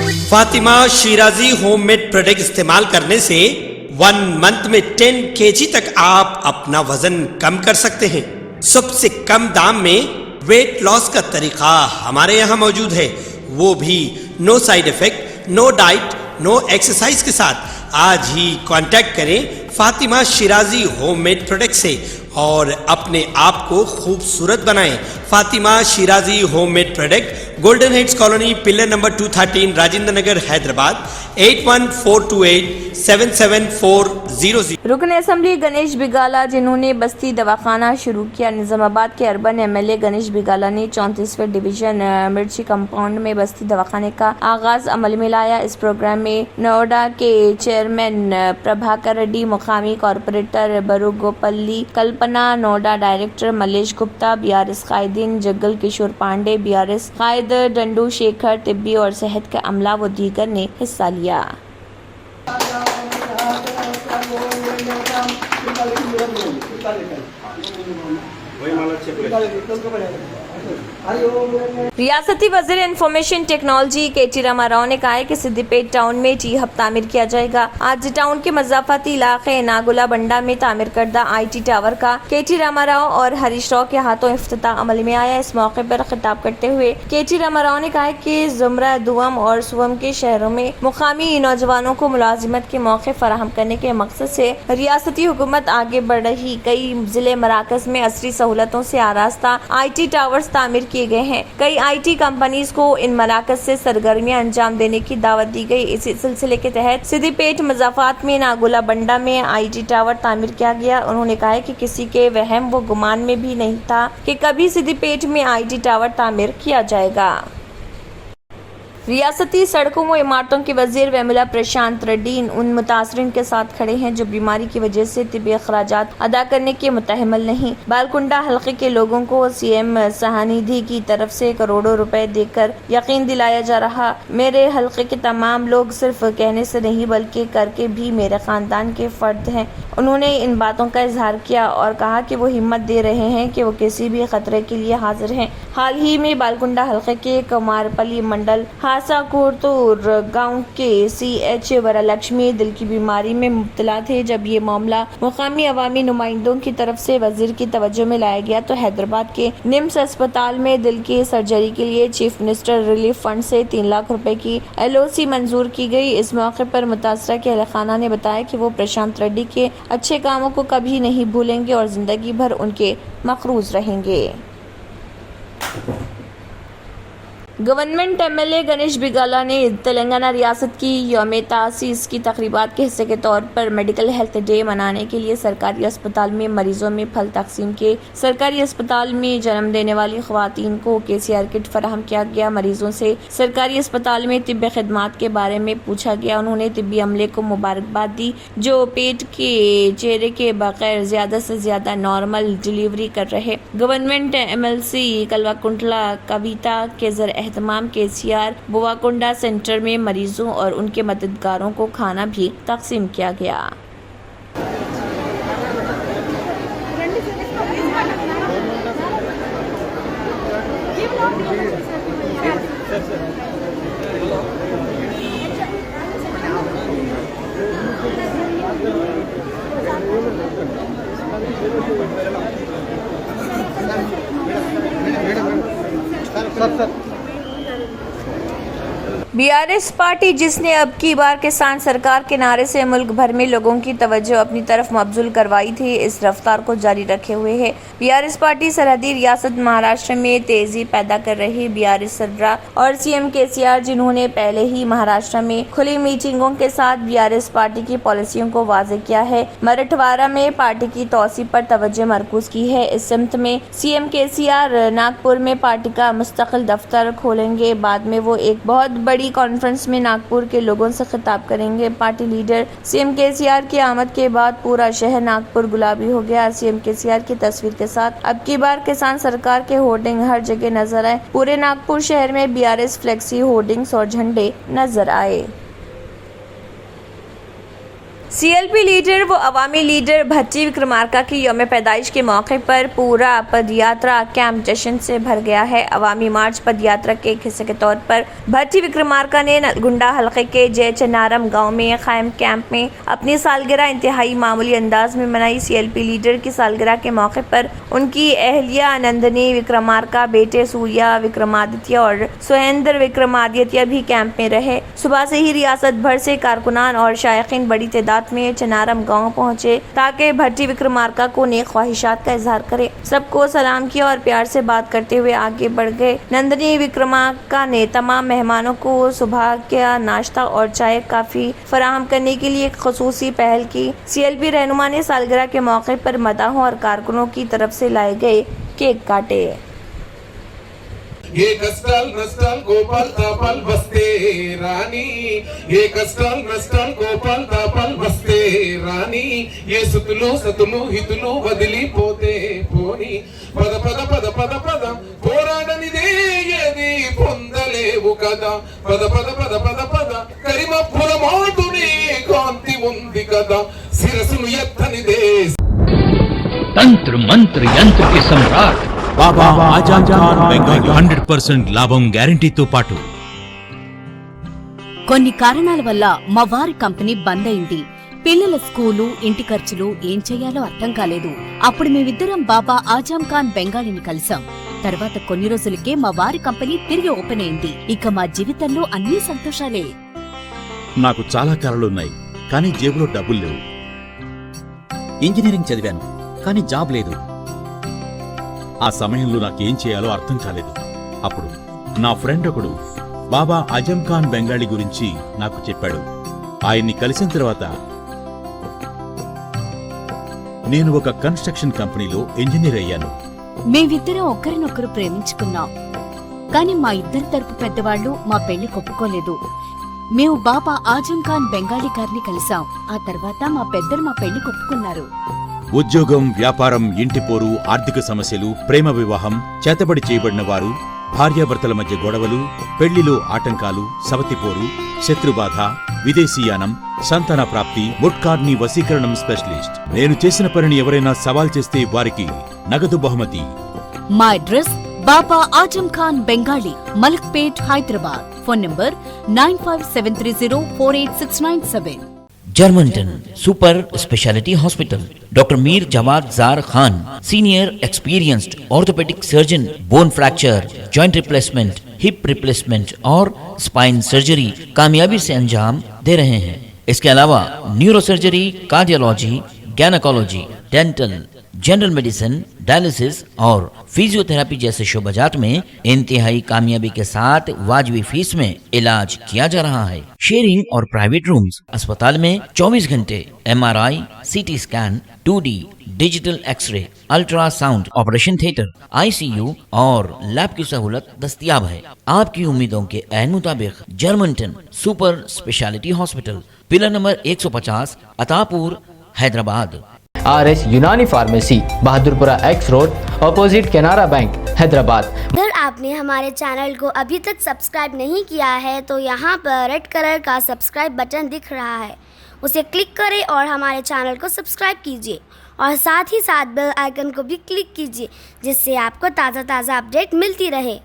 Fatima Shirazi homemade product इस्तेमाल करने से 1 मंथ में 10 kg तक आप अपना वजन कम कर सकते हैं। सबसे कम दाम में वेट लॉस का तरीका हमारे यहाँ मौजूद है, वो भी no side effect, no diet, no exercise के साथ। आज ही कांटेक्ट करें फातिमा शिराजी होममेड प्रोडक्ट से और अपने आप को खूबसूरत बनाएं। Fatima Shirazi homemade product, golden heads colony, pillar number 213, Rajendra Nagar, Hyderabad 8142877400। रुकन असेंबली गणेश बिगाला जिन्होंने बस्ती दवाखाना शुरू किया। निजामाबाद के अर्बन एमएलए गणेश बिगाला ने 34वें डिवीजन मिर्ची कंपाउंड में बस्ती दवाखाने का आगाज अमल में लाया। इस प्रोग्राम में नोएडा के चेयरमैन प्रभाकर रेड्डी, मुकामी कॉरपोरेटर बरुगोपल्ली कल्पना, नोएडा डायरेक्टर मलेश गुप्ता, बीआरएस कायदीन जग्गल किशोर पांडे, बीआरएस कायद डंडू शेखर, तिब्बी और सेहत के अमला व दीगर ने हिस्सा लिया। रियासती वजीर इंफॉर्मेशन टेक्नोलॉजी केटी रामाराव ने कहा है कि सिद्दीपेट टाउन में टी हब तामीर किया जाएगा। आज टाउन के मजाफती इलाके नागुला बंडा में तामीर करदा IT टावर का केटी रामाराव और हरीश राव के हाथों इफ्तिताह अमल में आया। इस मौके पर खिताब करते हुए केटी रामाराव ने कहा कि जुमरा दुआम और सुवम के शहरों में मुकामी नौजवानों को मुलाजिमत के मौके फराहम करने के मकसद से रियासती हुकूमत आगे बढ़ रही। कई जिले मराकज में असरी सहूलतों से आरास्ता IT टावर्स तामीर किए गए हैं। कई IT कंपनीज को इन मराकज से सरगर्मियां अंजाम देने की दावत दी गई। इसी सिलसिले के तहत सिद्दीपेट मजाफात में नागुला बंडा में IT टावर तामीर किया गया। उन्होंने कहा है कि किसी के वहम व गुमान में भी नहीं था कि कभी सिद्दीपेट में IT टावर तामीर किया जाएगा। रियासती सड़कों व इमारतों के वजीर वेमुला प्रशांत रेड्डी उन मुतासरीन के साथ खड़े हैं जो बीमारी की वजह से तिब्बी अखराजात अदा करने के मुतहमल नहीं। बालकुंडा हल्के के लोगों को CM सहानिधि की तरफ से करोड़ों रुपए देकर यकीन दिलाया जा रहा। मेरे हल्के के तमाम लोग सिर्फ कहने से नहीं बल्कि करके भी मेरे खानदान के फर्द हैं। उन्होंने इन बातों का इजहार किया और कहा कि वो हिम्मत दे रहे हैं कि वो किसी भी खतरे के लिए हाजिर हैं। हाल ही में बालकुंडा हल्के के कुमारपल्ली मंडल हासाकोरतूर गांव के CH वरलक्ष्मी दिल की बीमारी में मुब्तला थे। जब ये मामला मुकामी अवामी नुमाइंदों की तरफ से वजीर की तवज्जो में लाया गया तो हैदराबाद के निम्स अस्पताल में दिल की सर्जरी के लिए चीफ मिनिस्टर रिलीफ फंड से 3 लाख रुपए की LOC मंजूर की गई। इस मौके पर मुतासरा के अहल खाना ने बताया कि वो प्रशांत रेड्डी के अच्छे कामों को कभी नहीं भूलेंगे और जिंदगी भर उनके मकरूज रहेंगे। गवर्नमेंट MLA गणेश बिगाला ने तेलंगाना रियासत की यौम तासीस की तकरीबात के हिस्से के तौर पर मेडिकल हेल्थ डे मनाने के लिए सरकारी अस्पताल में मरीजों में फल तकसीम किए। सरकारी अस्पताल में जन्म देने वाली ख़वातीन को KCR किट फराहम किया गया। मरीजों से सरकारी अस्पताल में तिब्बी खिदमात के बारे में पूछा गया। उन्होंने तिब्बी अमले को मुबारकबाद दी जो पेट के चेहरे के बगैर ज़्यादा से ज़्यादा नॉर्मल डिलीवरी कर रहे। गवर्नमेंट MLC कलवाकुंटला कविता के ज़र एहतमाम KCR बुवाकुंडा सेंटर में मरीजों और उनके मददगारों को खाना भी तकसीम किया गया। BRS पार्टी जिसने अब की बार किसान सरकार के नारे से मुल्क भर में लोगों की तवज्जो अपनी तरफ मबजूल करवाई थी, इस रफ्तार को जारी रखे हुए है। BRS पार्टी सरहदी रियासत महाराष्ट्र में तेजी पैदा कर रही। BRS सरबरा और CM KCR जिन्होंने पहले ही महाराष्ट्र में खुली मीटिंगों के साथ BRS पार्टी की पॉलिसियों को वाज़ेह किया है। मराठवाड़ा में पार्टी की तौसी पर तवज्जो मरकूज की है। इस सिमत में CM KCR नागपुर में पार्टी का मुस्तकिल दफ्तर खोलेंगे। बाद में वो एक बहुत बड़ी कॉन्फ्रेंस में नागपुर के लोगों से खिताब करेंगे। पार्टी लीडर CM KCR की आमद के बाद पूरा शहर नागपुर गुलाबी हो गया। CM KCR की तस्वीर के साथ अब की बार किसान सरकार के होर्डिंग हर जगह नजर आए। पूरे नागपुर शहर में BRS फ्लेक्सी होर्डिंग्स और झंडे नजर आए। सीएलपी लीडर व अवामी लीडर भट्टी विक्रमार्का की यौम पैदाइश के मौके पर पूरा पदयात्रा कैंप जश्न से भर गया है। अवामी मार्च पदयात्रा के एक हिस्से के तौर पर भट्टी विक्रमार्का ने नलगुंडा हलके के जय चन्नारम गांव में कायम कैंप में अपनी सालगिरह इंतहाई मामूली अंदाज में मनाई। सीएलपी लीडर की सालगिरह के मौके पर उनकी अहलिया नंदनी विक्रमार्का, बेटे सूर्या विक्रमादित्य और सुहेंद्र विक्रमादित्य भी कैंप में रहे। सुबह से ही रियासत भर से कारकुनान और शायकीन बड़ी तादाद में चनारम गांव पहुंचे ताकि भट्टी विक्रमार्का को नेक ख्वाहिशात का इजहार करे। सबको सलाम किया और प्यार से बात करते हुए आगे बढ़ गए। नंदनी विक्रमार्का ने तमाम मेहमानों को सुबह का नाश्ता और चाय काफी फराहम करने के लिए एक खुसूसी पहल की। सीएलपी रहनुमा ने सालगिरह के मौके पर मदाहों और कारकुनों की तरफ से लाए गए केक काटे। ये कष्टाल नष्टाल गोपाल तापाल बसते रानी, ये कष्टाल नष्टाल गोपाल तापाल बसते रानी, ये सुतलू सतलू हितलू వదిలి పోతే పోని పద పద పద పద పద పోరాడనిదే ఏది పొందలేవు కదా, పద పద పద పద పద కరిమప్పుల మోటుని కాంతి ఉంది కదా, శిరసును ఎత్తనిదే तंत्र मंत्र यंत्र के सम्राट బాబా ఆజం ఖాన్ బెంగాలీ 100% లాభం గ్యారంటీతో పాటు కొన్ని కారణాల వల్ల మా వారి కంపెనీ బంద్ అయింది. పిల్లల స్కూలు, ఇంటి ఖర్చులు ఏం చెయ్యాలో అర్థం కాలేదు. అప్పుడు మేమిద్దరం బాబా ఆజం ఖాన్ బెంగాలీని కలిసాం. తర్వాత కొన్ని రోజులకే మా వారి కంపెనీ తిరిగి ఓపెన్ అయింది. ఇక మా జీవితంలో అన్ని సంతోషాలే. నాకు చాలా కలలున్నాయి, కానీ జేబులో డబ్బులు లేవు. ఇంజనీరింగ్ చదివాను, కానీ జాబ్ లేదు. ఆ సమయంలో నాకేం చేయాలో అర్థం కాలేదు. అప్పుడు నా ఫ్రెండ్ ఒకడు బాబా ఆజం ఖాన్ బెంగాలీ గురించి నాకు చెప్పాడు. ఆయన్ని కలిసిన తర్వాత నేను ఒక కన్స్ట్రక్షన్ కంపెనీలో ఇంజనీర్ అయ్యాను. మేమిద్దరం ఒకరినొకరు ప్రేమించుకున్నాం. కాని మా ఇద్దరి తరపు పెద్దవాళ్లు మా పెళ్లి ఒప్పుకోలేదు. మేము బాబా ఆజం ఖాన్ బెంగాలీ గారిని కలిసాం. ఆ తర్వాత మా పెద్దలు మా పెళ్లి ఒప్పుకున్నారు. ఉద్యోగం, వ్యాపారం, ఇంటి పోరు, ఆర్థిక సమస్యలు, ప్రేమ వివాహం, చేతబడి చేయబడిన వారు, భార్యాభర్తల మధ్య గొడవలు, పెళ్లిలో ఆటంకాలు, సవతిపోరు, శత్రుబాధ, విదేశీయానం, సంతాన ప్రాప్తి, ముట్కార్ని వశీకరణం స్పెషలిస్ట్. నేను చేసిన పనిని ఎవరైనా సవాల్ చేస్తే వారికి నగదు బహుమతి. మా address Baba Azam Khan Bengali, Malakpet, Hyderabad. Phone number 9573048697. Germanton super speciality hospital, doctor Mir Jawad Jar Khan, senior experienced orthopaedic surgeon, bone fracture, joint replacement, hip replacement और स्पाइन सर्जरी कामयाबी से अंजाम दे रहे हैं। इसके अलावा neuro surgery, cardiology, gynaecology, dental, general medicine, dialysis और फिजियोथेरेपी जैसे शोबाजात में इंतहाई कामयाबी के साथ वाजबी फीस में इलाज किया जा रहा है। शेयरिंग और प्राइवेट रूम्स। अस्पताल में 24 घंटे MRI, CT scan, 2D digital x ray, ultrasound, operation theatre, ICU और लैब की सहूलत दस्तयाब है। आपकी उम्मीदों के ऐन मुताबिक Germanten super speciality hospital, pillar number 150, Attapur, Hyderabad. RS Unani pharmacy, Bahadurpura X road, opposite Canara bank, Hyderabad. अगर आपने हमारे चैनल को अभी तक सब्सक्राइब नहीं किया है तो यहाँ पर रेड कलर का सब्सक्राइब बटन दिख रहा है, उसे क्लिक करें और हमारे चैनल को सब्सक्राइब कीजिए और साथ ही साथ बेल आइकन को भी क्लिक कीजिए, जिससे आपको ताज़ा अपडेट मिलती रहे।